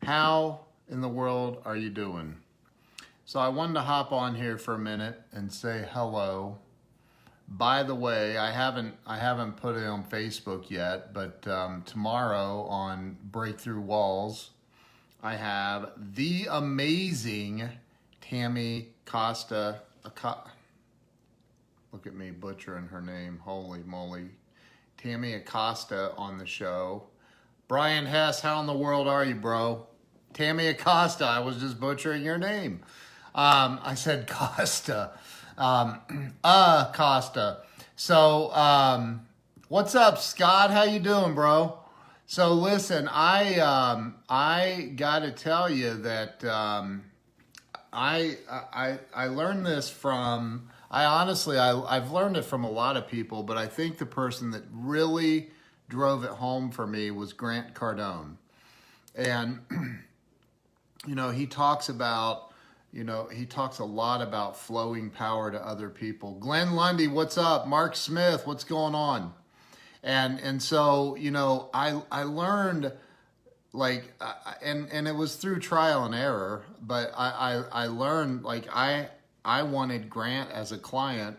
How in the world are you doing? So I wanted to hop on here for a minute and say hello. By the way, I haven't put it on Facebook yet, but tomorrow on Breakthrough Walls, I have the amazing Tammy Costa. Look at me butchering her name. Holy moly. Tammy Acosta on the show. Brian Hess, how in the world are you, bro? Tammy Acosta, I was just butchering your name. I said Costa. Costa. So, what's up, Scott? How you doing, bro? So listen, I got to tell you that I learned this from. I've learned it from a lot of people, but I think the person that really drove it home for me was Grant Cardone, and he talks about. He talks a lot about flowing power to other people. Glenn Lundy, what's up? Mark Smith, what's going on? And so, I learned and it was through trial and error, but I learned I wanted Grant as a client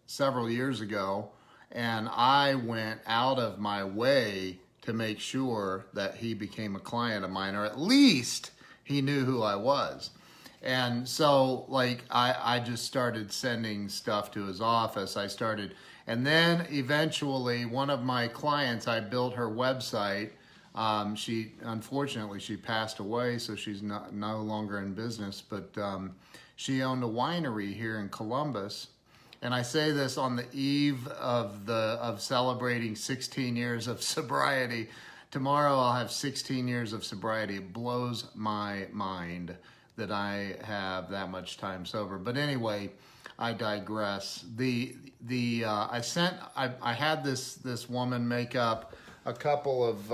several years ago, and I went out of my way to make sure that he became a client of mine, or at least he knew who I was. And so I just started sending stuff to his office. And then eventually one of my clients, I built her website. Unfortunately she passed away, so she's no longer in business, but she owned a winery here in Columbus. And I say this on the eve of celebrating 16 years of sobriety. Tomorrow I'll have 16 years of sobriety. It blows my mind that I have that much time sober. But anyway, I digress. I had this woman make up a couple of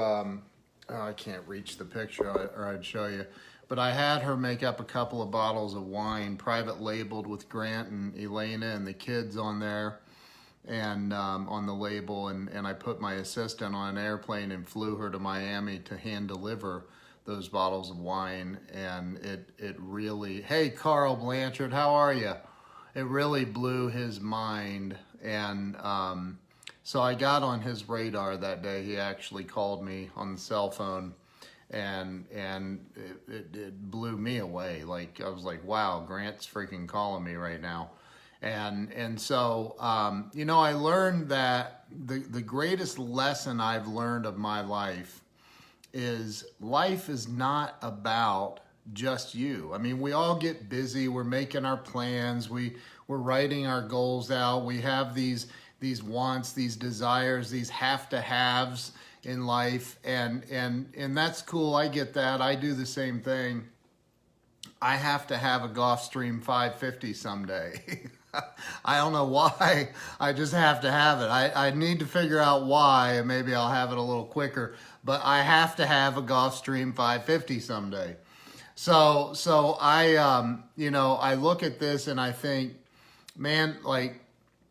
I can't reach the picture, or I'd show you. But I had her make up a couple of bottles of wine, private labeled with Grant and Elena and the kids on there, and on the label. And I put my assistant on an airplane and flew her to Miami to hand deliver those bottles of wine. And it really, hey, Carl Blanchard, how are you? It really blew his mind. And so I got on his radar that day. He actually called me on the cell phone, and it blew me away. I was like, wow, Grant's freaking calling me right now. And so I learned that the greatest lesson I've learned of my life is not about just you. I mean, we all get busy. We're making our plans. We're writing our goals out. We have these wants, these desires, these have-to-haves in life. And that's cool. I get that. I do the same thing. I have to have a Gulfstream 550 someday. I don't know why. I just have to have it. I need to figure out why, and maybe I'll have it a little quicker. But I have to have a Gulfstream 550 someday. So I I look at this and I think, man,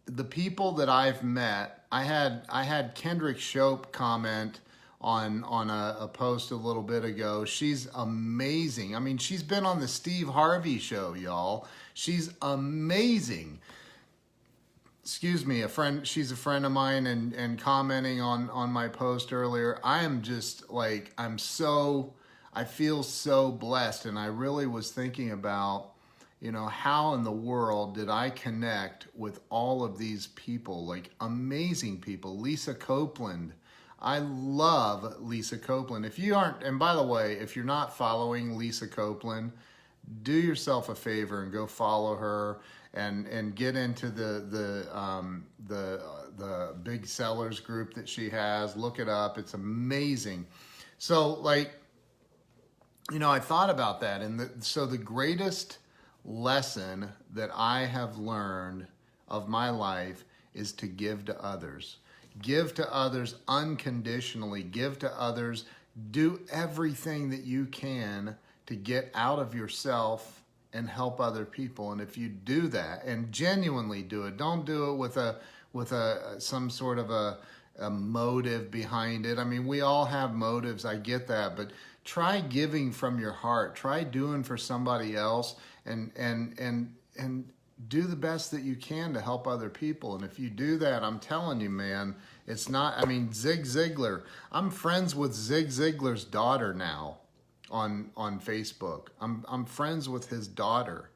the people that I've met. I had Kendrick Shope comment on a post a little bit ago. She's amazing. I mean, she's been on the Steve Harvey show, y'all. She's amazing. Excuse me, she's a friend of mine, and commenting on my post earlier. I am just I feel so blessed, and I really was thinking about, how in the world did I connect with all of these people, amazing people. Lisa Copeland. I love Lisa Copeland. If you aren't, and by the way, if you're not following Lisa Copeland, do yourself a favor and go follow her and get into the big sellers group that she has. Look it up. It's amazing. So I thought about that. And so the greatest lesson that I have learned of my life is to give to others. Give to others unconditionally. Give to others. Do everything that you can to get out of yourself and help other people. And if you do that and genuinely do it, don't do it with some sort of a motive behind it. I mean, we all have motives. I get that, but try giving from your heart. Try doing for somebody else, and do the best that you can to help other people. And if you do that, I'm telling you, man, it's not, I mean, Zig Ziglar, I'm friends with Zig Ziglar's daughter now on Facebook. I'm friends with his daughter.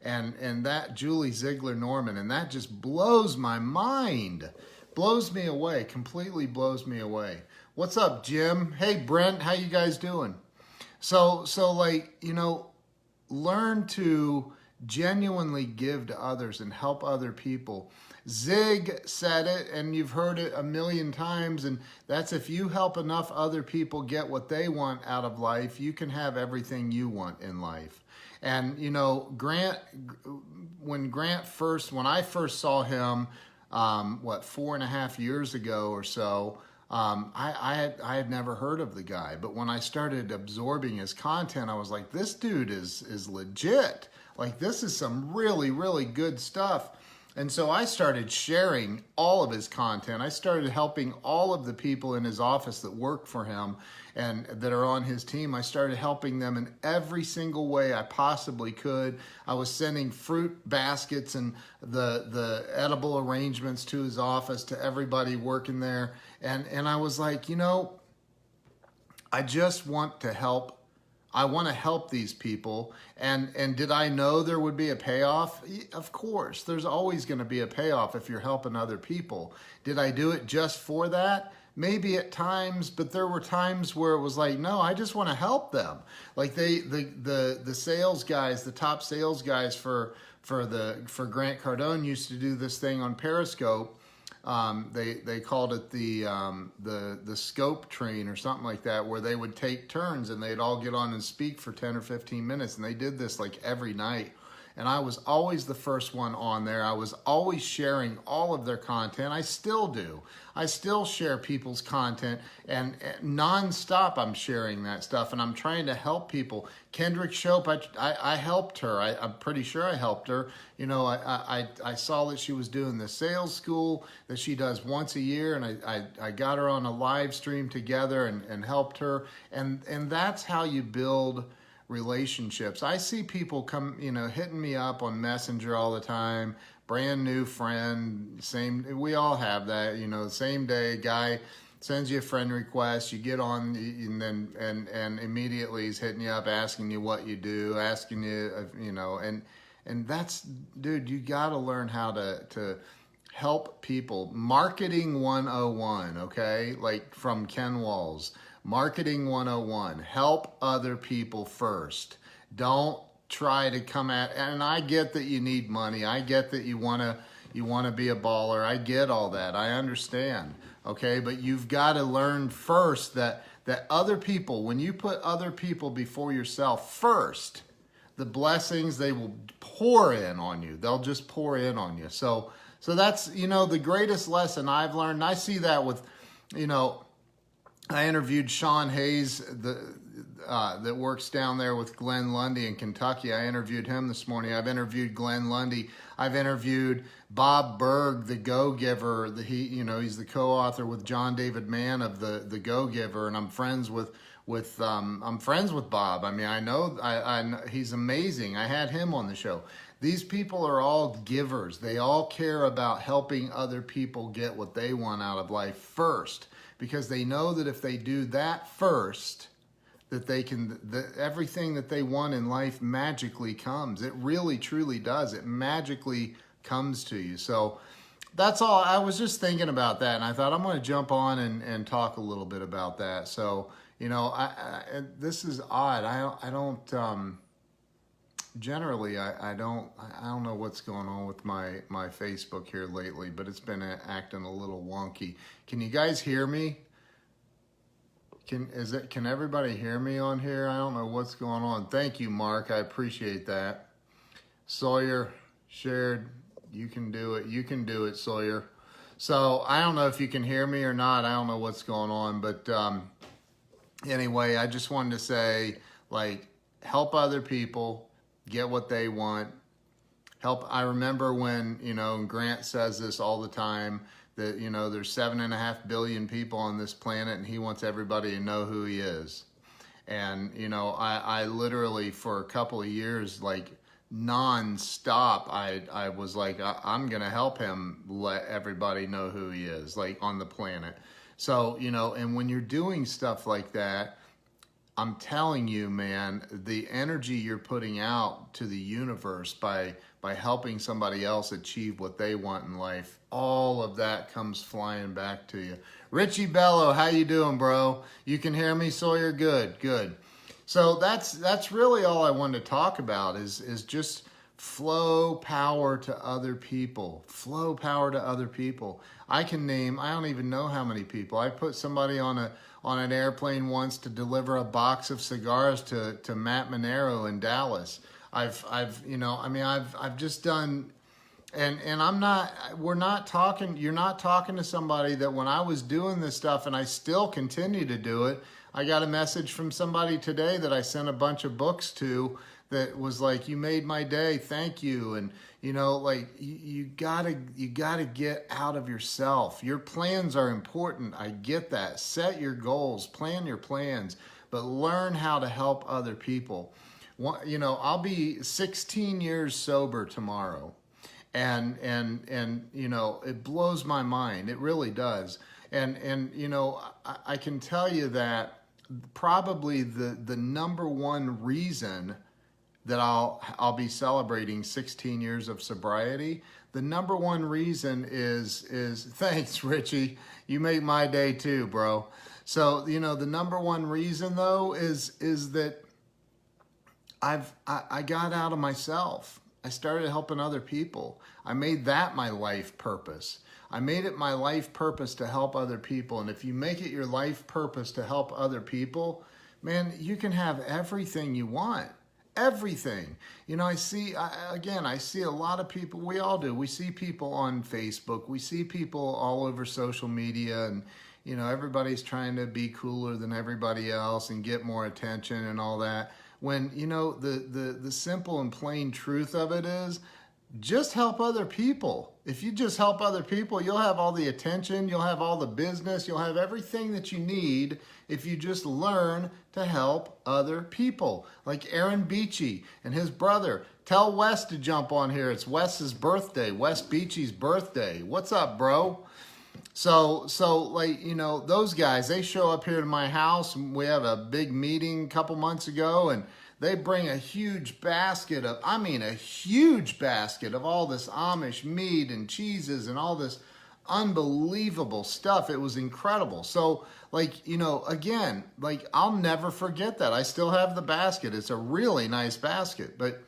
And that Julie Ziegler Norman, and that just blows my mind. Blows me away, completely blows me away. What's up, Jim? Hey, Brent, how you guys doing? So like, you know, learn to genuinely give to others and help other people. Zig said it, and you've heard it a million times, and that's if you help enough other people get what they want out of life, you can have everything you want in life. And, you know, Grant, when I first saw him, 4.5 years ago or so, I had never heard of the guy. But when I started absorbing his content, I was like, this dude is legit. Like, this is some really, really good stuff. And so I started sharing all of his content. I started helping all of the people in his office that work for him and that are on his team. I started helping them in every single way I possibly could. I was sending fruit baskets and the edible arrangements to his office, to everybody working there. And I was like, you know, I just want to help. I want to help these people. And did I know there would be a payoff? Of course, there's always going to be a payoff if you're helping other people. Did I do it just for that? Maybe at times, but there were times where it was like, no, I just want to help them. Like the sales guys, the top sales guys for Grant Cardone used to do this thing on Periscope. They called it the scope train or something like that, where they would take turns and they'd all get on and speak for 10 or 15 minutes. And they did this like every night. And I was always the first one on there. I was always sharing all of their content. I still do. I still share people's content, and nonstop I'm sharing that stuff, and I'm trying to help people. Kendrick Shope, I helped her. I'm pretty sure I helped her. You know, I saw that she was doing the sales school that she does once a year, and I got her on a live stream together and helped her. And that's how you build relationships. I see people come, you know, hitting me up on Messenger all the time, brand new friend, we all have that, you know, the same day, a guy sends you a friend request, you get on, and immediately he's hitting you up, asking you what you do, asking you, you know, and that's, dude, you got to learn how to help people. Marketing 101, okay? Like from Ken Walls. Marketing 101, help other people first. Don't try to come at, and I get that you need money. I get that you want to be a baller. I get all that. I understand. Okay, but you've got to learn first that other people, when you put other people before yourself first, the blessings, they will pour in on you. They'll just pour in on you. So that's, you know, the greatest lesson I've learned. And I see that with, you know, I interviewed Sean Hayes, that works down there with Glenn Lundy in Kentucky. I interviewed him this morning. I've interviewed Glenn Lundy. I've interviewed Bob Berg, the Go-Giver. He's the co-author with John David Mann of the Go-Giver, and I'm friends with Bob. I mean, I know he's amazing. I had him on the show. These people are all givers. They all care about helping other people get what they want out of life first, because they know that if they do that first, that everything that they want in life magically comes. It really, truly does. It magically comes to you. So that's all. I was just thinking about that, and I thought I'm going to jump on and talk a little bit about that. So, you know, this is odd. I don't generally, I don't know what's going on with my Facebook here lately, but it's been acting a little wonky. Can you guys hear me? Can everybody hear me on here? I don't know what's going on. Thank you, Mark. I appreciate that. Sawyer shared. You can do it. You can do it, Sawyer. So I don't know if you can hear me or not. I don't know what's going on, but anyway, I just wanted to say, like, help other people get what they want. I remember when, you know, Grant says this all the time, that, you know, there's 7.5 billion people on this planet and he wants everybody to know who he is. And, you know, I literally for a couple of years, like non-stop, I was like, I'm going to help him let everybody know who he is, like on the planet. So, you know, and when you're doing stuff like that, I'm telling you, man, the energy you're putting out to the universe by helping somebody else achieve what they want in life, all of that comes flying back to you. Richie Bello, how you doing, bro? You can hear me, Sawyer? Good. So that's really all I wanted to talk about is just flow power to other people. Flow power to other people. I can name, I don't even know how many people. I put somebody on an airplane once to deliver a box of cigars to Matt Monero in Dallas. I've you know, I mean, I've just done, and you're not talking to somebody that when I was doing this stuff, and I still continue to do it. I got a message from somebody today that I sent a bunch of books to that was like, you made my day, thank you. And you know, like you gotta get out of yourself. Your plans are important, I get that. Set your goals, plan your plans, but learn how to help other people. You know, I'll be 16 years sober tomorrow. And you know, it blows my mind. It really does. And you know, I can tell you that probably the number one reason that I'll be celebrating 16 years of sobriety. The number one reason is thanks, Richie. You make my day too, bro. So, you know, the number one reason though is that I got out of myself. I started helping other people. I made that my life purpose. I made it my life purpose to help other people. And if you make it your life purpose to help other people, man, you can have everything you want. Everything. You know, I see a lot of people, we all do. We see people on Facebook. We see people all over social media, and, you know, everybody's trying to be cooler than everybody else and get more attention and all that. When, you know, the simple and plain truth of it is, just help other people. If you just help other people, you'll have all the attention, you'll have all the business, you'll have everything that you need if you just learn to help other people. Like Aaron Beachy and his brother. Tell Wes to jump on here. It's Wes's birthday, Wes Beachy's birthday. What's up, bro? So like, you know, those guys, they show up here to my house. We have a big meeting a couple months ago, and they bring a huge basket of, I mean, a huge basket of all this Amish meat and cheeses and all this unbelievable stuff. It was incredible. So like, you know, again, like I'll never forget that. I still have the basket. It's a really nice basket, but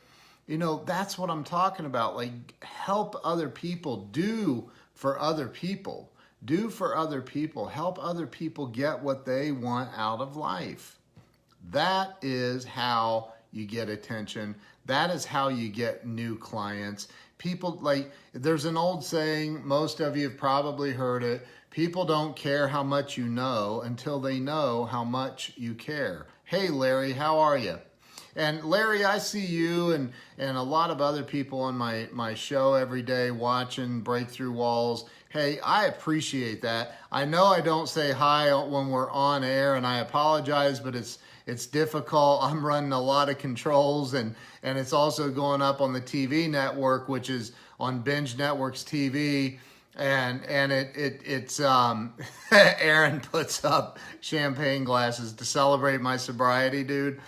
you know, that's what I'm talking about. Like, help other people, do for other people. Do for other people. Help other people get what they want out of life. That is how you get attention. That is how you get new clients. People, like, there's an old saying, most of you have probably heard it. People don't care how much you know until they know how much you care. Hey, Larry, how are you? And Larry, I see you and a lot of other people on my show every day watching Breakthrough Walls. Hey, I appreciate that. I know I don't say hi when we're on air, and I apologize, but it's difficult. I'm running a lot of controls, and it's also going up on the TV network, which is on Binge Network's TV. And it's Aaron puts up champagne glasses to celebrate my sobriety, dude.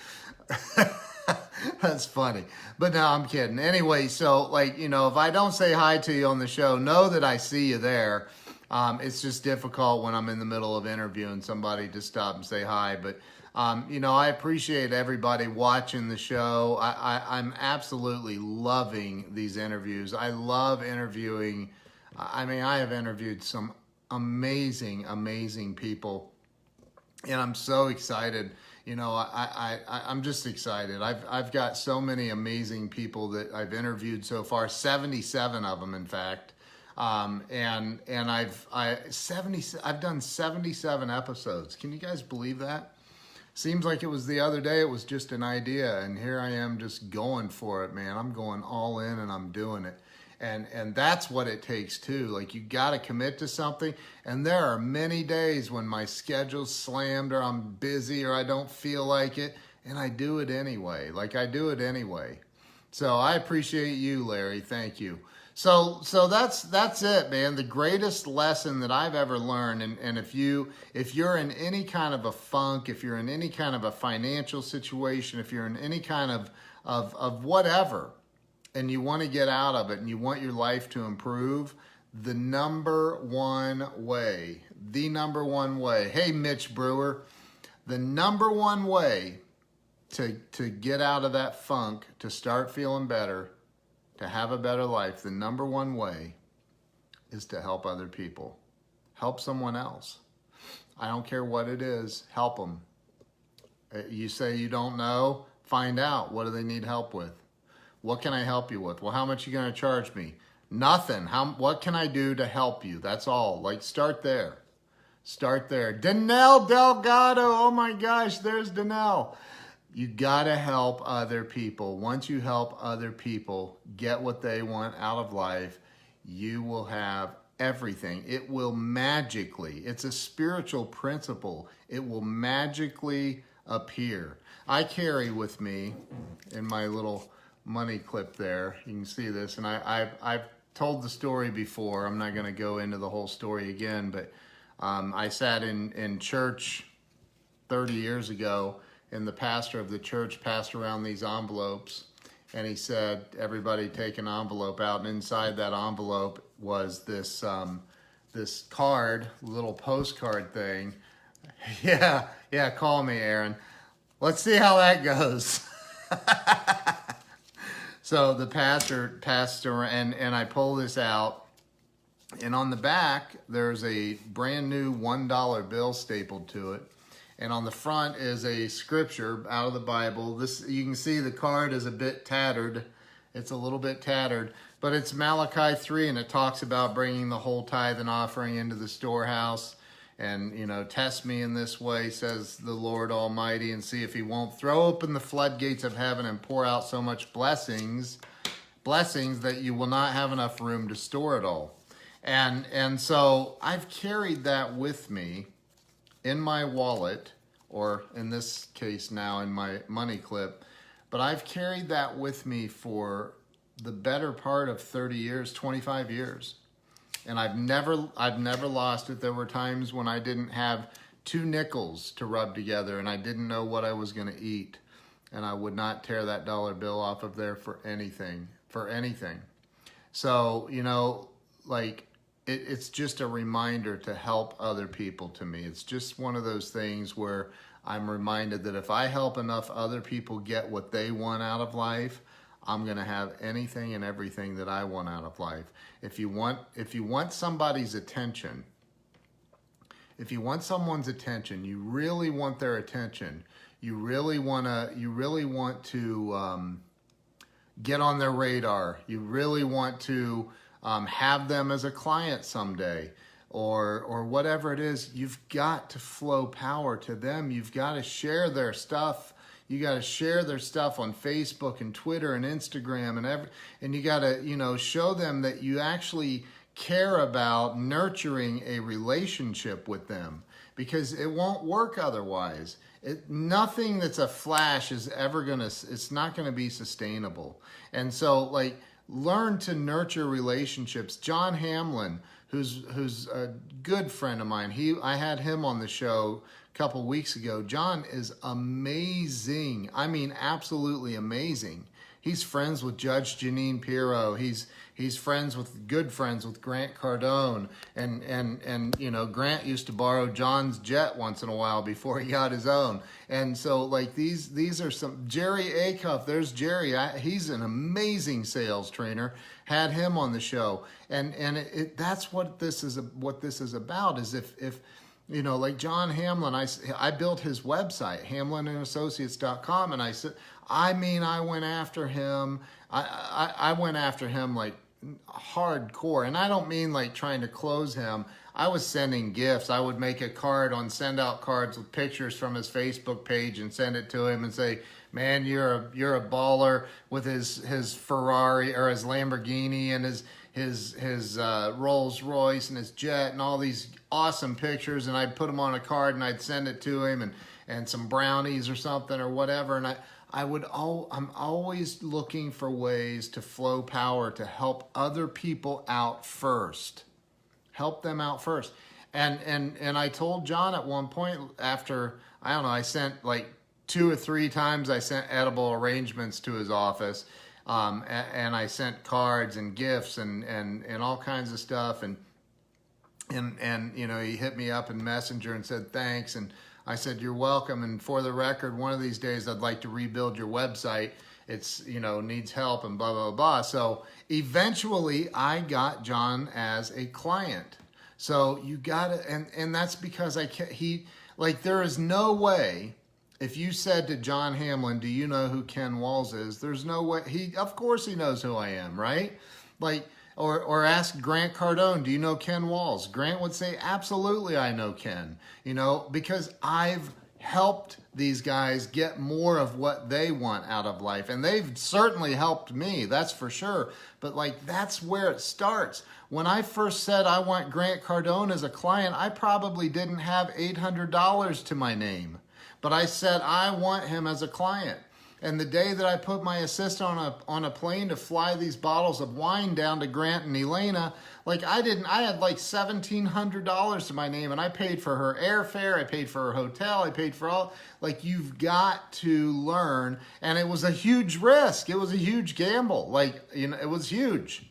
That's funny. But no, I'm kidding. Anyway, so like, you know, if I don't say hi to you on the show, know that I see you there. It's just difficult when I'm in the middle of interviewing somebody to stop and say hi. But, you know, I appreciate everybody watching the show. I'm absolutely loving these interviews. I love interviewing. I mean, I have interviewed some amazing, amazing people, and I'm so excited. You know, I'm just excited. I've got so many amazing people that I've interviewed so far, 77 of them, in fact. And I've done 77 episodes. Can you guys believe that? Seems like it was the other day. It was just an idea, and here I am just going for it, man. I'm going all in, and I'm doing it. And that's what it takes too. Like, you got to commit to something. And there are many days when my schedule's slammed, or I'm busy, or I don't feel like it, and I do it anyway. Like, I do it anyway. So I appreciate you, Larry. Thank you. So that's it, man. The greatest lesson that I've ever learned. And if you're in any kind of a funk, if you're in any kind of a financial situation, if you're in any kind of whatever, and you want to get out of it and you want your life to improve, the number one way, hey, Mitch Brewer, the number one way to get out of that funk, to start feeling better, to have a better life, the number one way is to help other people. Help someone else. I don't care what it is, help them. You say you don't know, find out. What do they need help with? What can I help you with? Well, how much are you going to charge me? Nothing. What can I do to help you? That's all. Like, start there. Start there. Danelle Delgado. Oh my gosh, there's Danelle. You got to help other people. Once you help other people get what they want out of life, you will have everything. It will magically, it's a spiritual principle. It will magically appear. I carry with me in my little money clip there, you can see this, and I've told the story before. I'm not going to go into the whole story again, but I sat in church 30 years ago, and the pastor of the church passed around these envelopes, and he said, everybody take an envelope out, and inside that envelope was this this card, little postcard thing. Yeah, call me, Aaron. Let's see how that goes. So the pastor passed around, and I pull this out, and on the back, there's a brand new $1 bill stapled to it. And on the front is a scripture out of the Bible. This, you can see the card is a bit tattered. It's a little bit tattered, but it's Malachi 3, and it talks about bringing the whole tithe and offering into the storehouse. And, you know, test me in this way, says the Lord Almighty, and see if he won't throw open the floodgates of heaven and pour out so much blessings that you will not have enough room to store it all. And so I've carried that with me in my wallet, or in this case now in my money clip, but I've carried that with me for the better part of 30 years, 25 years. And I've never lost it. There were times when I didn't have 2 nickels to rub together and I didn't know what I was going to eat. And I would not tear that dollar bill off of there for anything, So, you know, like, it's just a reminder to help other people to me. It's just one of those things where I'm reminded that if I help enough other people get what they want out of life, I'm going to have anything and everything that I want out of life. If you want somebody's attention, if you want someone's attention, you really want their attention, you really want to get on their radar, you really want to have them as a client someday, or whatever it is, you've got to flow power to them. You've got to share their stuff. You got to share their stuff on Facebook and Twitter and Instagram and you got to, you know, show them that you actually care about nurturing a relationship with them, because it won't work otherwise. Nothing that's a flash is ever it's not gonna be sustainable. And so, like, learn to nurture relationships. John Hamlin, who's a good friend of mine, I had him on the show a couple weeks ago. John is amazing. I mean, absolutely amazing. He's friends with Judge Jeanine Pirro. He's good friends with Grant Cardone, and you know, Grant used to borrow John's jet once in a while before he got his own. And so, like, these are some. Jerry Acuff, there's Jerry. He's an amazing sales trainer. Had him on the show, and that's what this is about. Is if you know, like John Hamlin, I built his website, hamlinassociates.com, and I went after him. I went after him like hardcore, and I don't mean like trying to close him. I was sending gifts. I would make a card on send out cards with pictures from his Facebook page and send it to him and say, man, you're a baller, with his Ferrari or his Lamborghini and his Rolls Royce and his jet and all these awesome pictures. And I'd put them on a card and I'd send it to him, and some brownies or something or whatever. And I'm always looking for ways to flow power to help other people out first. Help them out first. And I told John at one point, after, I don't know, I sent like 2 or 3 times, I sent edible arrangements to his office. And I sent cards and gifts and all kinds of stuff. And you know, he hit me up in Messenger and said thanks. And I said, you're welcome. And for the record, one of these days I'd like to rebuild your website. It's, you know, needs help and blah, blah, blah. So eventually I got John as a client. So you gotta, and that's because there is no way, if you said to John Hamlin, do you know who Ken Walls is? There's no way, of course he knows who I am, right? Like, or ask Grant Cardone, do you know Ken Walls? Grant would say, absolutely, I know Ken. You know, because I've helped these guys get more of what they want out of life. And they've certainly helped me, that's for sure. But like, that's where it starts. When I first said I want Grant Cardone as a client, I probably didn't have $800 to my name. But I said, I want him as a client. And the day that I put my assistant on a plane to fly these bottles of wine down to Grant and Elena, like I had like $1,700 to my name, and I paid for her airfare, I paid for her hotel, I paid for all, like, you've got to learn. And it was a huge risk. It was a huge gamble. Like, you know, it was huge.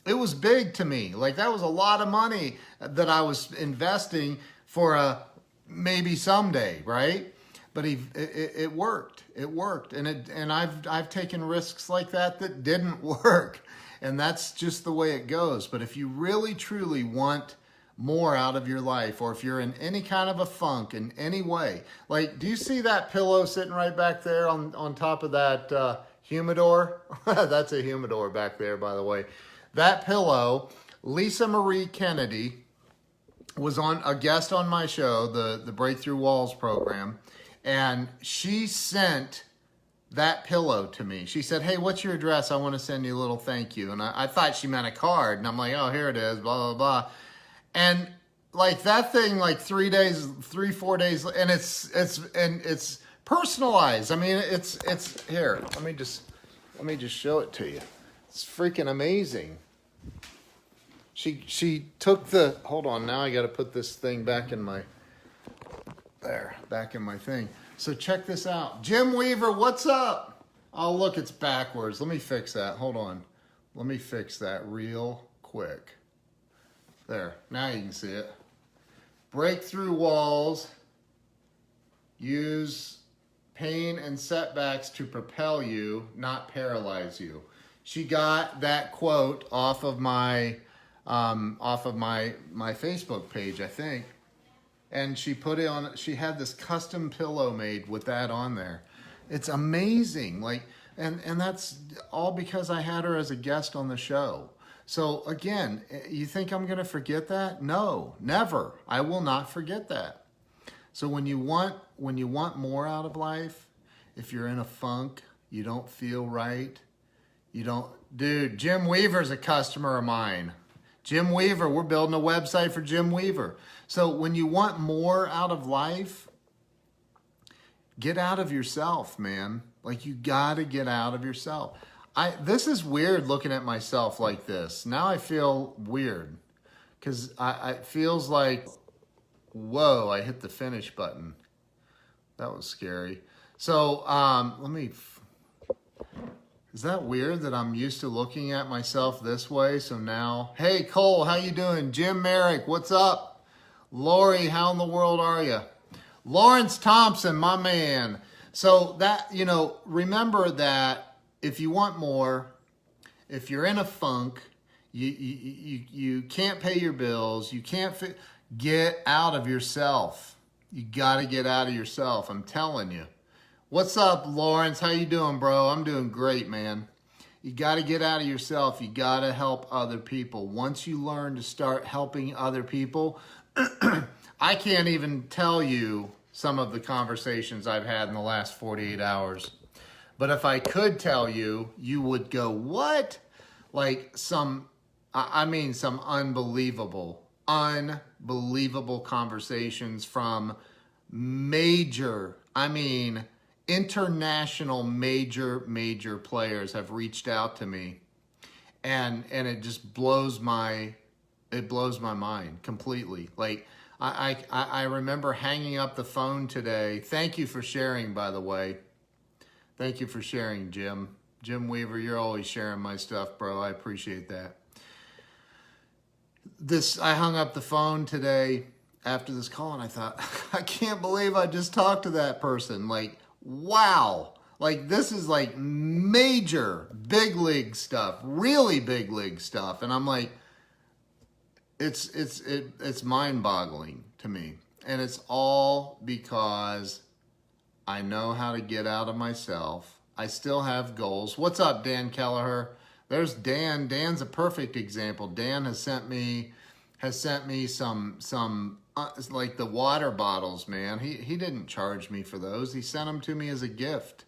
It was big to me. Like, that was a lot of money that I was investing for a maybe someday, right? But it worked. It worked, and I've taken risks like that didn't work, and that's just the way it goes. But if you really truly want more out of your life, or if you're in any kind of a funk in any way, like, do you see that pillow sitting right back there on top of that humidor? That's a humidor back there, by the way. That pillow, Lisa Marie Kennedy was a guest on my show, the Breakthrough Walls program. And she sent that pillow to me. She said, hey, what's your address? I want to send you a little thank you. And I thought she meant a card. And I'm like, oh, here it is, blah, blah, blah. And like that thing, like 3, 4 days, and it's personalized. I mean, it's here. Let me just show it to you. It's freaking amazing. She took hold on, now I got to put this thing back in my thing. So check this out. Jim Weaver, what's up? Oh, look, it's backwards. Let me fix that. Hold on. Let me fix that real quick. There, now you can see it. Breakthrough Walls. Use pain and setbacks to propel you, not paralyze you. She got that quote off of my Facebook page, I think. And she put it on, she had this custom pillow made with that on there. It's amazing. Like, and that's all because I had her as a guest on the show. So again, you think I'm going to forget that? No, never. I will not forget that. So when you want more out of life, if you're in a funk, you don't feel right, dude, Jim Weaver's a customer of mine. Jim Weaver, we're building a website for Jim Weaver. So when you want more out of life, get out of yourself, man. Like, you got to get out of yourself. This is weird looking at myself like this. Now I feel weird because it feels like, whoa, I hit the finish button. That was scary. So is that weird that I'm used to looking at myself this way? So now, hey, Cole, how you doing? Jim Merrick, what's up? Lori, how in the world are you? Lawrence Thompson, my man. So that, remember that if you want more, if you're in a funk, you can't pay your bills, get out of yourself. You got to get out of yourself, I'm telling you. What's up, Lawrence? How you doing, bro? I'm doing great, man. You got to get out of yourself. You got to help other people. Once you learn to start helping other people, I can't even tell you some of the conversations I've had in the last 48 hours. But if I could tell you, you would go, what? Like some unbelievable conversations from major, international major players have reached out to me. And it just blows my mind completely. Like I remember hanging up the phone today. Thank you for sharing, by the way. Thank you for sharing, Jim. Jim Weaver, you're always sharing my stuff, bro. I appreciate that. I hung up the phone today after this call and I thought, I can't believe I just talked to that person. Like, wow. Like, this is like major big league stuff, really big league stuff. And I'm like, it's mind-boggling to me. And it's all because I know how to get out of myself. I still have goals. What's up, Dan Kelleher? There's Dan. Dan's a perfect example. Dan has sent me some like the water bottles, man. He didn't charge me for those. He sent them to me as a gift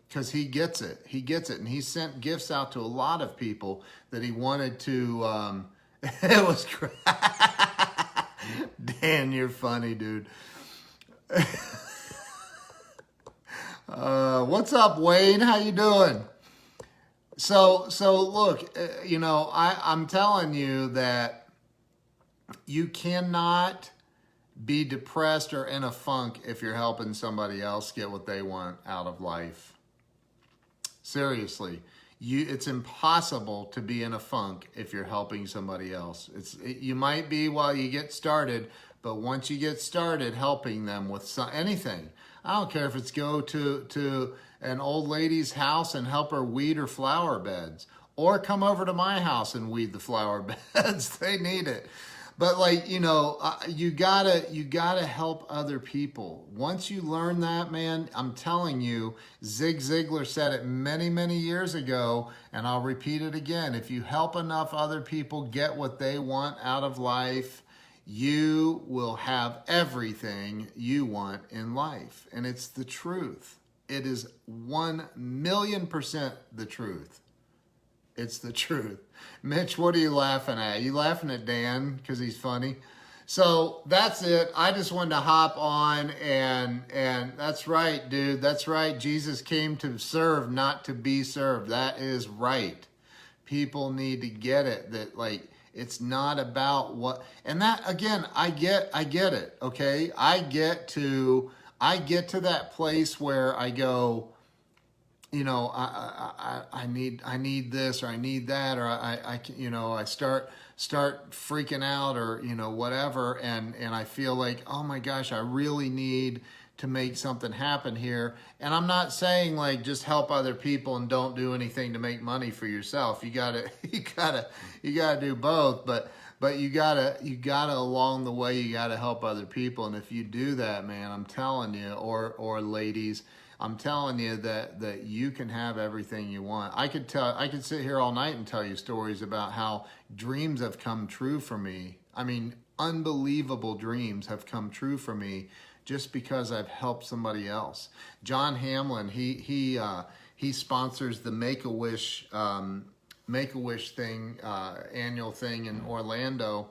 because he gets it. He gets it. And he sent gifts out to a lot of people that he wanted to, it was great. Dan, you're funny, dude. What's up, Wayne? How you doing? So look, I'm telling you that you cannot be depressed or in a funk if you're helping somebody else get what they want out of life. Seriously, it's impossible to be in a funk if you're helping somebody else. You might be while you get started, but once you get started helping them with anything, I don't care if it's go to an old lady's house and help her weed her flower beds, or come over to my house and weed the flower beds. They need it. But you gotta help other people. Once you learn that, man, I'm telling you, Zig Ziglar said it many years ago, and I'll repeat it again. If you help enough other people get what they want out of life, you will have everything you want in life. And it's the truth. It is 1,000,000% the truth. It's the truth. Mitch, what are you laughing at? You laughing at Dan because he's funny? So that's it. I just wanted to hop on and that's right, dude. That's right. Jesus came to serve, not to be served. That is right. People need to get it, that it's not about what, and that again, I get it. Okay. I get to that place where I go, I need this, or I need that, or I start freaking out, or, whatever. And I feel like, oh my gosh, I really need to make something happen here. And I'm not saying just help other people and don't do anything to make money for yourself. You gotta do both, but you gotta along the way, you gotta help other people. And if you do that, man, I'm telling you, or ladies, I'm telling you that you can have everything you want. I could sit here all night and tell you stories about how dreams have come true for me. Unbelievable dreams have come true for me just because I've helped somebody else. John Hamlin, he sponsors the Make-A-Wish thing, annual thing in Orlando,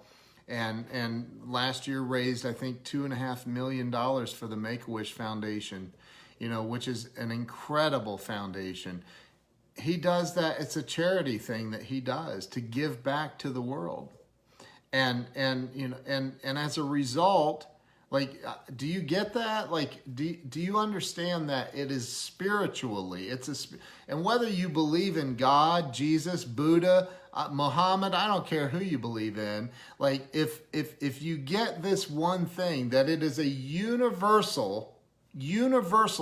and last year raised, I think, $2.5 million for the Make-A-Wish Foundation, which is an incredible foundation. He does that. It's a charity thing that he does to give back to the world. And as a result, do you get that? Do you understand that it is spiritually, and whether you believe in God, Jesus, Buddha, Muhammad, I don't care who you believe in. If you get this one thing, that it is a universal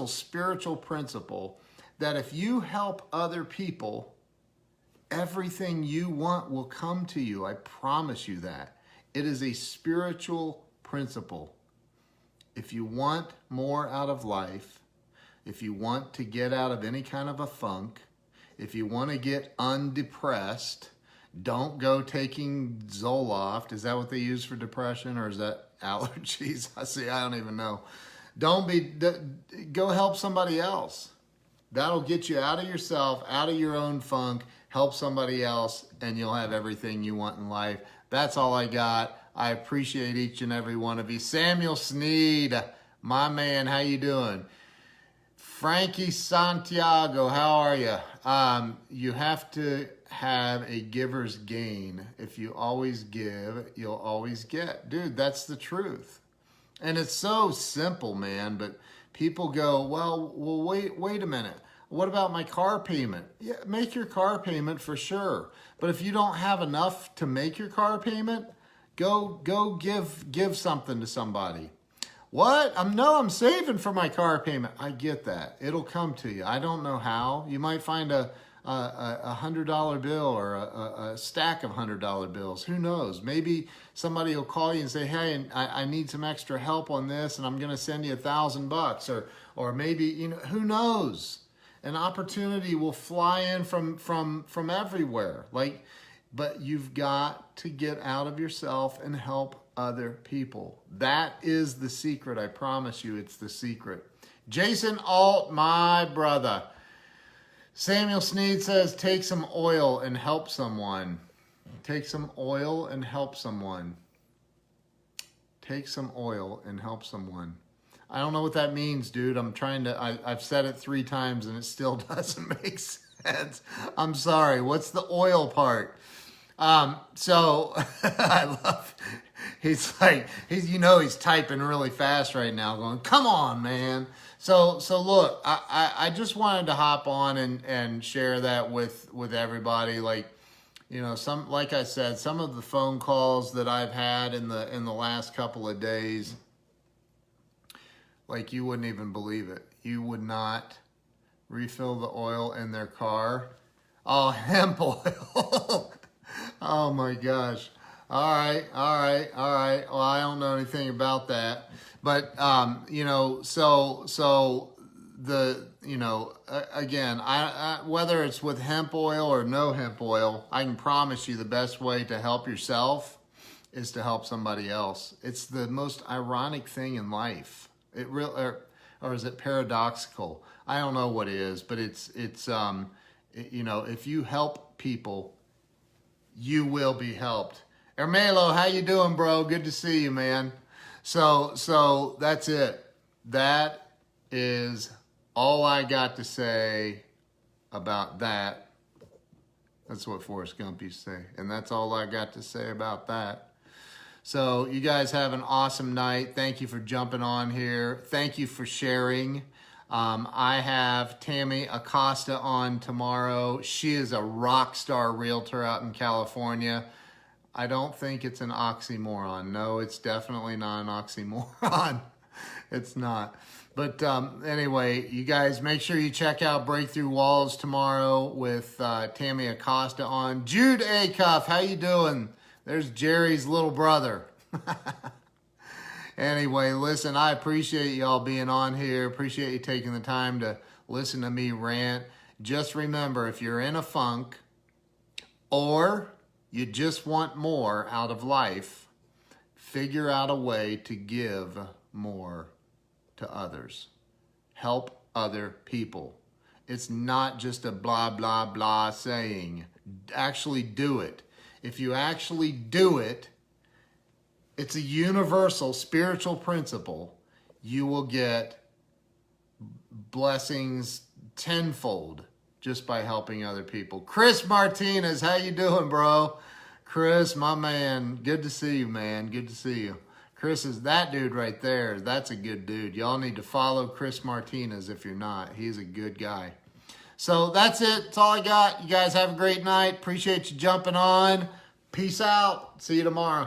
spiritual principle, that if you help other people, everything you want will come to you. I promise you that. It is a spiritual principle. If you want more out of life, if you want to get out of any kind of a funk, if you want to get undepressed, don't go taking Zoloft. Is that what they use for depression, or is that allergies? I don't even know. Go help somebody else. That'll get you out of yourself, out of your own funk, help somebody else, and you'll have everything you want in life. That's all I got. I appreciate each and every one of you. Samuel Sneed, my man, how you doing? Frankie Santiago, how are you? You have to have a giver's gain. If you always give, you'll always get. Dude, that's the truth. And it's so simple, man, but people go, well, wait a minute. What about my car payment? Yeah, make your car payment for sure. But if you don't have enough to make your car payment, go give something to somebody. What? I'm saving for my car payment. I get that. It'll come to you. I don't know how. You might find a $100 bill or a stack of $100 bills. Who knows? Maybe somebody will call you and say, hey, I need some extra help on this, and I'm going to send you $1,000. Or maybe, you know, who knows? An opportunity will fly in from everywhere. But you've got to get out of yourself and help other people. That is the secret. I promise you, it's the secret. Jason Alt, my brother. Samuel Sneed says, take some oil and help someone. Take some oil and help someone. Take some oil and help someone. I don't know what that means, dude. I've said it 3 times and it still doesn't make sense. I'm sorry. What's the oil part? So I love, he's typing really fast right now going, come on, man. So look, I just wanted to hop on and share that with everybody. Like I said, some of the phone calls that I've had in the last couple of days, like you wouldn't even believe it. You would not refill the oil in their car. Oh, hemp oil. Oh my gosh. All right. Well, I don't know anything about that, but again, I whether it's with hemp oil or no hemp oil, I can promise you the best way to help yourself is to help somebody else. It's the most ironic thing in life. It really, or is it paradoxical? I don't know what it is, but it's if you help people, you will be helped. Ermelo, how you doing, bro? Good to see you, man. So that's it. That is all I got to say about that. That's what Forrest Gump used to say. And that's all I got to say about that. So you guys have an awesome night. Thank you for jumping on here. Thank you for sharing. I have Tammy Acosta on tomorrow. She is a rock star realtor out in California. I don't think it's an oxymoron. No, it's definitely not an oxymoron. It's not. But anyway, you guys make sure you check out Breakthrough Walls tomorrow with Tammy Acosta on. Jude Acuff, how you doing? There's Jerry's little brother. Anyway, listen, I appreciate y'all being on here. Appreciate you taking the time to listen to me rant. Just remember, if you're in a funk or you just want more out of life, figure out a way to give more to others. Help other people. It's not just a blah, blah, blah saying. Actually do it. If you actually do it, it's a universal spiritual principle. You will get blessings tenfold just by helping other people. Chris Martinez, how you doing, bro? Chris, my man, good to see you, man. Good to see you. Chris is that dude right there. That's a good dude. Y'all need to follow Chris Martinez if you're not. He's a good guy. So that's it. That's all I got. You guys have a great night. Appreciate you jumping on. Peace out. See you tomorrow.